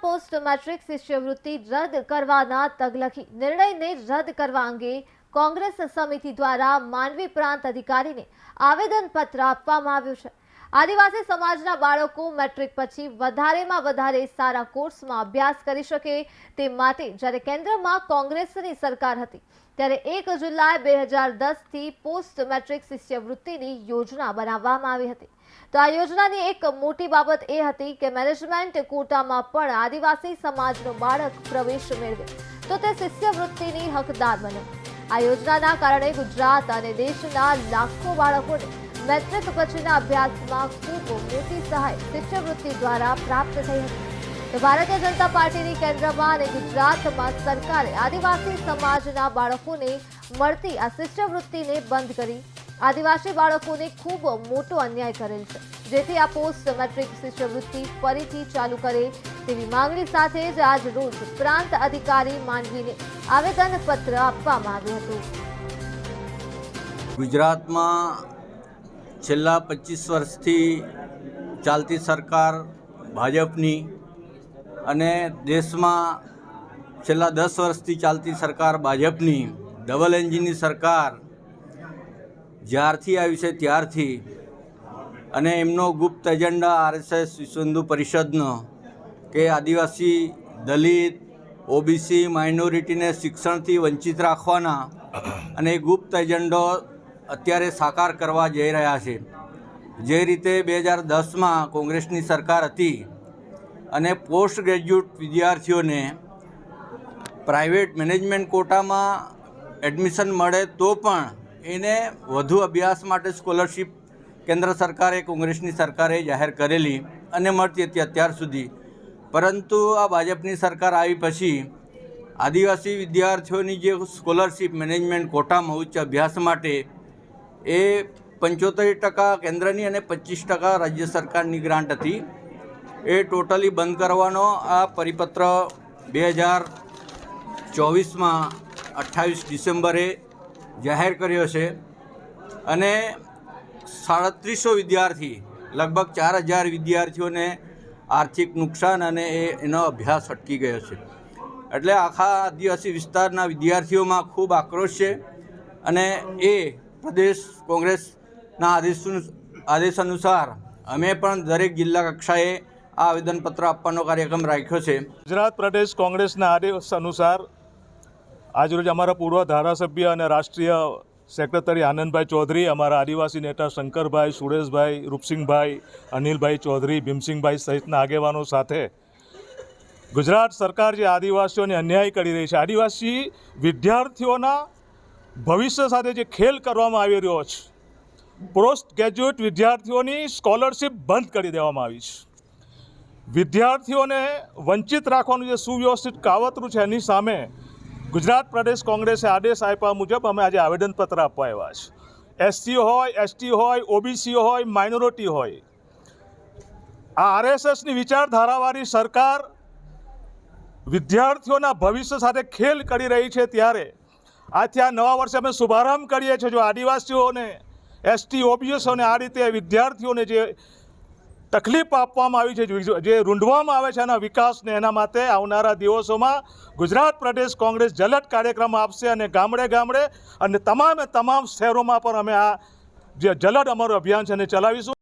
Post metric શિષ્યવૃત્તિ રદ કરવાના તગલખી નિર્ણયને રદ કરવા અંગે કોંગ્રેસ સમિતિ દ્વારા માંડવી પ્રાંત અધિકારીને આવેદનપત્ર આપવામાં આવ્યું છે। આદિવાસી સમાજના બાળકો મેટ્રિક પછી વધારેમાં વધારે સારા કોર્સમાં અભ્યાસ કરી શકે તે માટે જ્યારે કેન્દ્રમાં કોંગ્રેસની સરકાર હતી ત્યારે 1 જુલાઈ 2010થી પોસ્ટ મેટ્રિક શિષ્યવૃત્તિની યોજના બનાવવામાં આવી હતી। તો આ યોજનાની એક મોટી બાબત એ હતી કે મેનેજમેન્ટ કોટામાં પણ આદિવાસી સમાજનું બાળક પ્રવેશ મેળવે તો તે શિષ્યવૃત્તિની હકદાર બને। આ યોજનાના કારણે ગુજરાત અને દેશના લાખો બાળકોને મેટ્રિક પછીના અભ્યાસમાં ખૂબ મોટી સહાય શિષ્યવૃત્તિ દ્વારા પ્રાપ્ત થઈ હતી। તો ભારતીય જનતા પાર્ટીની કેન્દ્રમાં અને ગુજરાતમાં સરકારે આદિવાસી સમાજના બાળકોને મળતી આ શિષ્યવૃત્તિને બંધ કરી આદિવાસી બાળકોને ખૂબ મોટો અન્યાય કરેલ છે, જેથી આ પોસ્ટ મેટ્રિક શિષ્યવૃત્તિ ફરીથી ચાલુ કરે તેવી માંગણી સાથે જ આજ રોજ પ્રાંત અધિકારી માંડવીને આવેદનપત્ર આપવામાં આવ્યું હતું। ગુજરાતમાં છેલ્લા 25 વર્ષથી ચાલતી સરકાર ભાજપની અને દેશમાં છેલ્લા 10 વર્ષથી ચાલતી સરકાર ભાજપની ડબલ એન્જિનની સરકાર જ્યારથી આવી છે ત્યારથી અને એમનો ગુપ્ત એજન્ડા આરએસએસ વિશ્વ હિન્દુ પરિષદનો કે આદિવાસી દલિત ઓબીસી માઇનોરિટીને શિક્ષણથી વંચિત રાખવાના અને એ ગુપ્ત એજન્ડો અત્યારે સાકાર કરવા જઈ રહ્યા છે। જે રીતે 2010માં કોંગ્રેસની સરકાર હતી અને પોસ્ટ ગ્રેજ્યુએટ વિદ્યાર્થીઓને પ્રાઇવેટ મેનેજમેન્ટ કોટામાં એડમિશન મળે તો પણ એને વધુ અભ્યાસ માટે સ્કોલરશિપ કેન્દ્ર સરકારે કોંગ્રેસની સરકારે જાહેર કરેલી અને મળતી હતી અત્યાર સુધી। પરંતુ આ ભાજપની સરકાર આવી પછી આદિવાસી વિદ્યાર્થીઓની જે સ્કોલરશિપ મેનેજમેન્ટ કોટામાં ઉચ્ચ અભ્યાસ માટે એ 75% કેન્દ્રની અને 25% રાજ્ય સરકારની ગ્રાન્ટ હતી એ ટોટલી બંધ કરવાનો આ પરિપત્ર 2024માં 28 ડિસેમ્બરે જાહેર કર્યો છે અને 3700 વિદ્યાર્થી લગભગ 4000 વિદ્યાર્થીઓને આર્થિક નુકસાન અને એનો અભ્યાસ અટકી ગયો છે। એટલે આખા આદિવાસી વિસ્તારના વિદ્યાર્થીઓમાં ખૂબ આક્રોશ છે અને એ પ્રદેશ કોંગ્રેસના આદેશ અનુસાર અમે પણ દરેક જિલ્લા કક્ષાએ આ આવેદનપત્ર આપવાનો કાર્યક્રમ રાખ્યો છે। ગુજરાત પ્રદેશ કોંગ્રેસના આદેશ અનુસાર આજરોજ અમારા પૂર્વ ધારાસભ્ય અને રાષ્ટ્રીય સેક્રેટરી આનંદભાઈ ચૌધરી, અમારા આદિવાસી નેતા શંકરભાઈ, સુરેશભાઈ, રૂપસિંહભાઈ, અનિલભાઈ ચૌધરી, ભીમસિંહભાઈ સહિતના આગેવાનો સાથે ગુજરાત સરકાર જે આદિવાસીઓને અન્યાય કરી રહી છે, આદિવાસી વિદ્યાર્થીઓના ભવિષ્ય સાથે જે ખેલ કરવામાં આવી રહ્યો છે, પોસ્ટ ગ્રેજ્યુએટ વિદ્યાર્થીઓની સ્કોલરશિપ બંધ કરી દેવામાં આવી છે। વિદ્યાર્થીઓને વંચિત રાખવાનું જે સુવ્યવસ્થિત કાવતરું છે એની સામે ગુજરાત પ્રદેશ કોંગ્રેસે આદેશ આપ્યા મુજબ અમે આજે આવેદનપત્ર આપવા આવ્યા છે। એસસી હોય, એસટી હોય, ઓબીસી હોય, માઇનોરિટી હોય, આ આરએસએસની વિચારધારાવાળી સરકાર વિદ્યાર્થીઓના ભવિષ્ય સાથે ખેલ કરી રહી છે ત્યારે આજથી આ નવા વર્ષે અમે શુભારંભ કરીએ છીએ। જો આદિવાસીઓને, એસટી, ઓબીસીઓને આ રીતે વિદ્યાર્થીઓને જે તકલીફ આપવામાં આવી છે, જે રૂંધવામાં આવે છે એના વિકાસને એના માટે આવનારા દિવસોમાં ગુજરાત પ્રદેશ કોંગ્રેસ જલદ કાર્યક્રમ આપશે અને ગામડે ગામડે અને તમામ શહેરોમાં પણ અમે આ જે જલદ અમારું અભિયાન છે એને ચલાવીશું।